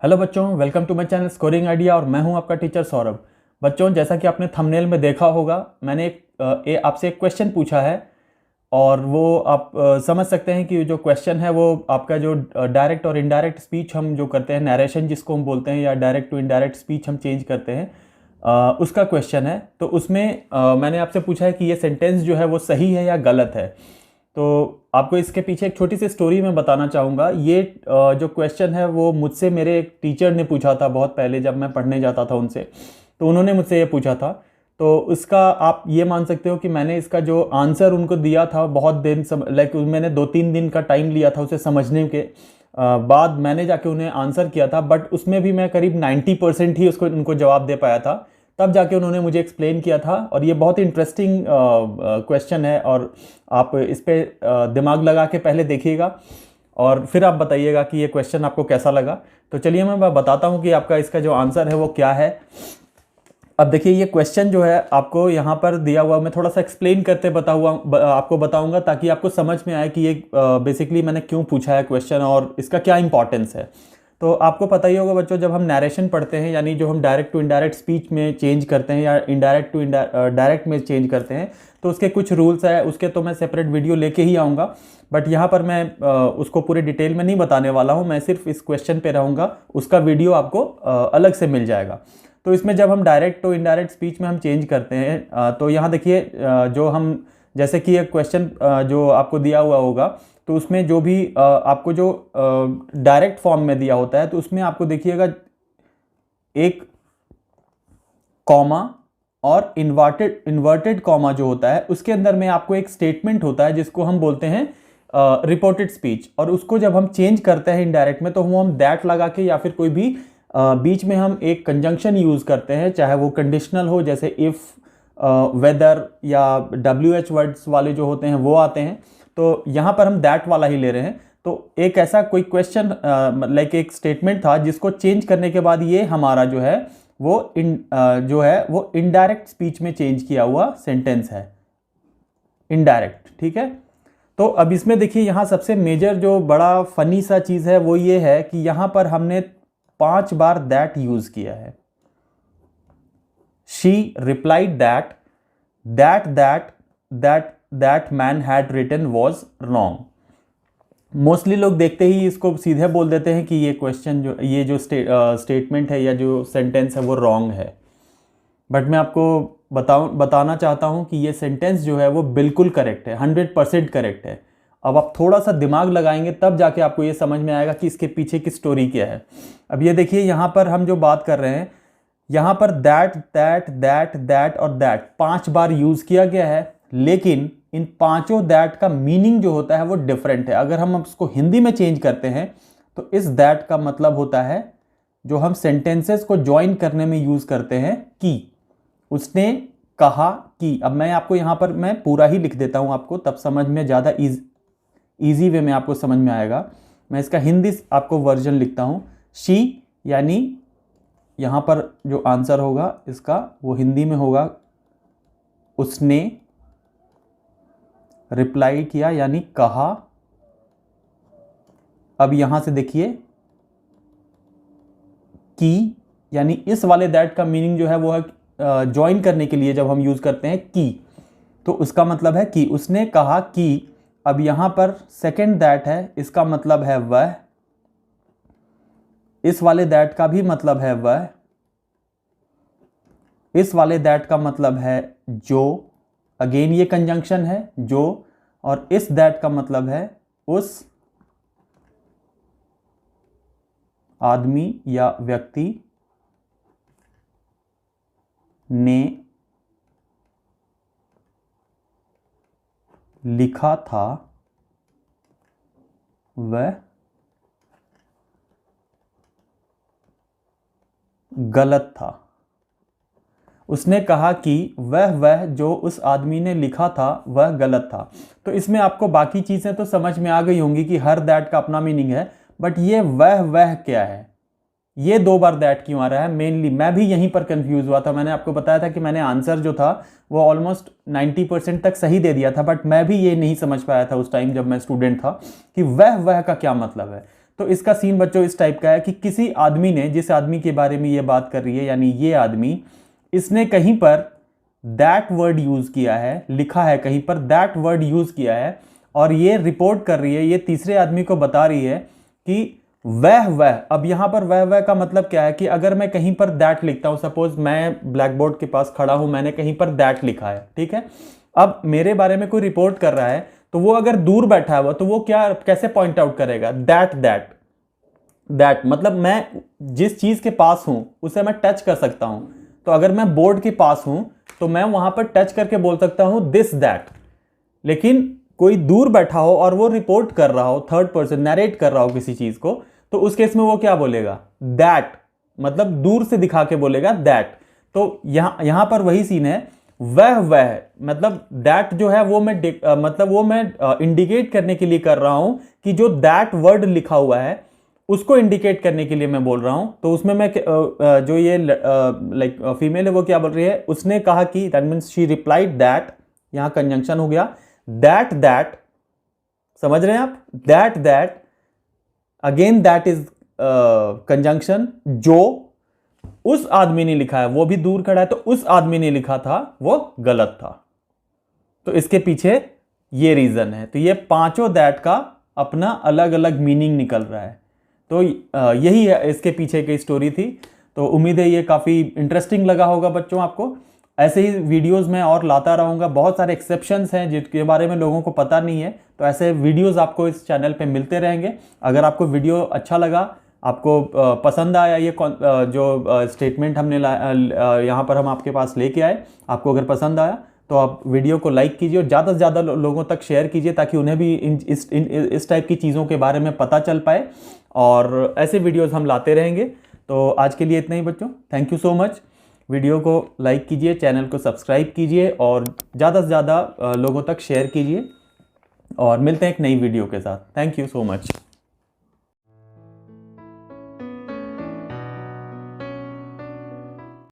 Hello बच्चों, welcome to my channel scoring idea और मैं हूं आपका टीचर सौरभ। बच्चों, जैसा कि आपने थंबनेल में देखा होगा, मैंने आपसे एक क्वेश्चन पूछा है और वो आप समझ सकते हैं कि जो क्वेश्चन है वो आपका जो डायरेक्ट और इनडायरेक्ट स्पीच हम जो करते हैं, नरेशन जिसको हम बोलते हैं, या डायरेक्ट टू इनडायरेक्ट स्पीच हम चेंज करते हैं, उसका क्वेश्चन है। तो उसमें मैंने आपसे पूछा है कि ये सेंटेंस जो है वो सही है या गलत है। तो आपको इसके पीछे एक छोटी सी स्टोरी मैं बताना चाहूँगा। ये जो क्वेश्चन है वो मुझसे मेरे एक टीचर ने पूछा था बहुत पहले, जब मैं पढ़ने जाता था उनसे। तो उन्होंने मुझसे ये पूछा था। तो इसका आप ये मान सकते हो कि मैंने इसका जो आंसर उनको दिया था, बहुत दिन मैंने 2-3 दिन का टाइम लिया था उसे समझने के बाद मैंने जाके उन्हें आंसर किया था। बट उसमें भी मैं करीब 90% ही उनको जवाब दे पाया था। तब जाके उन्होंने मुझे एक्सप्लेन किया था। और ये बहुत इंटरेस्टिंग क्वेश्चन है और आप इस पर दिमाग लगा के पहले देखिएगा और फिर आप बताइएगा कि ये क्वेश्चन आपको कैसा लगा। तो चलिए मैं बताता हूँ कि आपका इसका जो आंसर है वो क्या है। अब देखिए, ये क्वेश्चन जो है आपको यहाँ पर दिया हुआ, मैं थोड़ा सा एक्सप्लेन करते आपको बताऊंगा ताकि आपको समझ में आए कि ये बेसिकली मैंने क्यों पूछा है क्वेश्चन और इसका क्या इंपॉर्टेंस है। तो आपको पता ही होगा बच्चों, जब हम नरेशन पढ़ते हैं, यानी जो हम डायरेक्ट टू इनडायरेक्ट स्पीच में चेंज करते हैं या इनडायरेक्ट टू डायरेक्ट में चेंज करते हैं, तो उसके कुछ रूल्स है। उसके तो मैं सेपरेट वीडियो लेके ही आऊँगा, बट यहाँ पर मैं उसको पूरे डिटेल में नहीं बताने वाला हूँ। मैं सिर्फ इस क्वेश्चन पे रहूँगा, उसका वीडियो आपको अलग से मिल जाएगा। तो इसमें जब हम डायरेक्ट टू इनडायरेक्ट स्पीच में हम चेंज करते हैं, तो यहाँ देखिए, जो हम जैसे कि एक क्वेश्चन जो आपको दिया हुआ होगा, तो उसमें जो भी आपको जो डायरेक्ट फॉर्म में दिया होता है, तो उसमें आपको देखिएगा एक कॉमा और इन्वर्टेड कॉमा जो होता है, उसके अंदर में आपको एक स्टेटमेंट होता है जिसको हम बोलते हैं रिपोर्टेड स्पीच। और उसको जब हम चेंज करते हैं इनडायरेक्ट में, तो हम दैट लगा के या फिर कोई भी बीच में हम एक कंजंक्शन यूज करते हैं, चाहे वो कंडीशनल हो, जैसे इफ, वेदर या WH वर्ड्स वाले जो होते हैं वो आते हैं। तो यहाँ पर हम दैट वाला ही ले रहे हैं। तो एक ऐसा कोई क्वेश्चन लाइक एक स्टेटमेंट था जिसको चेंज करने के बाद ये हमारा जो है वो इनडायरेक्ट स्पीच में चेंज किया हुआ सेंटेंस है, इनडायरेक्ट। ठीक है। तो अब इसमें देखिए, यहाँ सबसे मेजर जो बड़ा फनी सा चीज़ है वो ये है कि यहाँ पर हमने 5 बार दैट यूज किया है। She replied that man had written was wrong. Mostly लोग देखते ही इसको सीधे बोल देते हैं कि ये क्वेश्चन ये जो स्टेटमेंट है या जो सेंटेंस है वो रॉन्ग है। बट मैं आपको बताना चाहता हूं कि ये सेंटेंस जो है वो बिल्कुल करेक्ट है, 100% करेक्ट है। अब आप थोड़ा सा दिमाग लगाएंगे तब जाके आपको ये समझ में आएगा कि इसके पीछे की स्टोरी क्या है। अब ये देखिए, यहाँ पर हम जो बात कर रहे हैं, यहाँ पर दैट और दैट 5 बार यूज किया गया है, लेकिन इन पांचों दैट का मीनिंग जो होता है वो डिफरेंट है। अगर हम उसको हिंदी में चेंज करते हैं तो इस दैट का मतलब होता है, जो हम सेंटेंसेस को ज्वाइन करने में यूज करते हैं, कि उसने कहा कि। अब मैं आपको यहाँ पर मैं पूरा ही लिख देता हूँ आपको, तब समझ में ज़्यादा ईजी वे में आपको समझ में आएगा। मैं इसका हिंदी आपको वर्जन लिखता हूँ। शी, यानी यहाँ पर जो आंसर होगा इसका वो हिंदी में होगा उसने रिप्लाई किया, यानी कहा। अब यहां से देखिए, कि, यानी इस वाले दैट का मीनिंग जो है वो है ज्वाइन करने के लिए जब हम यूज करते हैं कि, तो उसका मतलब है कि उसने कहा कि। अब यहां पर सेकंड दैट है, इसका मतलब है वह। इस वाले दैट का भी मतलब है वह। इस वाले दैट का मतलब है जो। अगेन ये कंजंक्शन है, जो। और इस दैट का मतलब है उस आदमी या व्यक्ति ने लिखा था, वह गलत था। उसने कहा कि वह जो उस आदमी ने लिखा था वह गलत था। तो इसमें आपको बाकी चीज़ें तो समझ में आ गई होंगी कि हर दैट का अपना मीनिंग है, बट ये वह क्या है, ये 2 बार दैट क्यों आ रहा है, मेनली मैं भी यहीं पर कंफ्यूज हुआ था। मैंने आपको बताया था कि मैंने आंसर जो था वो ऑलमोस्ट 90% तक सही दे दिया था, बट मैं भी ये नहीं समझ पाया था उस टाइम जब मैं स्टूडेंट था कि वह का क्या मतलब है। तो इसका सीन बच्चों इस टाइप का है कि किसी आदमी ने, जिस आदमी के बारे में ये बात कर रही है यानी ये आदमी, इसने कहीं पर दैट वर्ड यूज किया है, लिखा है कहीं पर दैट वर्ड यूज किया है, और ये रिपोर्ट कर रही है, ये तीसरे आदमी को बता रही है कि वह। अब यहां पर वह का मतलब क्या है कि अगर मैं कहीं पर दैट लिखता हूं, सपोज मैं ब्लैक बोर्ड के पास खड़ा हूं, मैंने कहीं पर दैट लिखा है, ठीक है, अब मेरे बारे में कोई रिपोर्ट कर रहा है, तो वो अगर दूर बैठा हुआ तो वो क्या कैसे पॉइंट आउट करेगा, दैट मतलब मैं जिस चीज के पास हूं उसे मैं टच कर सकता हूं। तो अगर मैं बोर्ड के पास हूं तो मैं वहां पर टच करके बोल सकता हूं दिस दैट। लेकिन कोई दूर बैठा हो और वो रिपोर्ट कर रहा हो, थर्ड पर्सन नरेट कर रहा हो किसी चीज को, तो उस केस में वो क्या बोलेगा, दैट, मतलब दूर से दिखा के बोलेगा दैट। तो यहां पर वही सीन है, वह मतलब दैट जो है वो मैं इंडिकेट करने के लिए कर रहा हूं कि जो दैट वर्ड लिखा हुआ है उसको इंडिकेट करने के लिए मैं बोल रहा हूं। तो उसमें मैं जो ये लाइक फीमेल है वो क्या बोल रही है, उसने कहा कि that means she replied that, यहां कंजंक्शन हो गया, दैट, समझ रहे हैं आप, that again that is conjunction, जो उस आदमी ने लिखा है, वो भी दूर खड़ा है, तो उस आदमी ने लिखा था वो गलत था। तो इसके पीछे ये रीजन है। तो ये पांचों दैट का अपना अलग अलग मीनिंग निकल रहा है। तो यही है इसके पीछे की स्टोरी थी। तो उम्मीद है ये काफ़ी इंटरेस्टिंग लगा होगा बच्चों आपको। ऐसे ही वीडियोस मैं और लाता रहूँगा। बहुत सारे एक्सेप्शंस हैं जिनके बारे में लोगों को पता नहीं है, तो ऐसे वीडियोस आपको इस चैनल पे मिलते रहेंगे। अगर आपको वीडियो अच्छा लगा, आपको पसंद आया, ये जो स्टेटमेंट हमने यहाँ पर हम आपके पास लेके आए, आपको अगर पसंद आया तो आप वीडियो को लाइक कीजिए और ज़्यादा से ज़्यादा लोगों तक शेयर कीजिए, ताकि उन्हें भी इस टाइप की चीज़ों के बारे में पता चल पाए। और ऐसे वीडियोस हम लाते रहेंगे। तो आज के लिए इतना ही बच्चों, thank you so much. Video को लाइक कीजिए, चैनल को सब्सक्राइब कीजिए और ज़्यादा से ज़्यादा लोगों तक शेयर कीजिए। और मिलते हैं एक नई वीडियो के साथ। Thank you so much.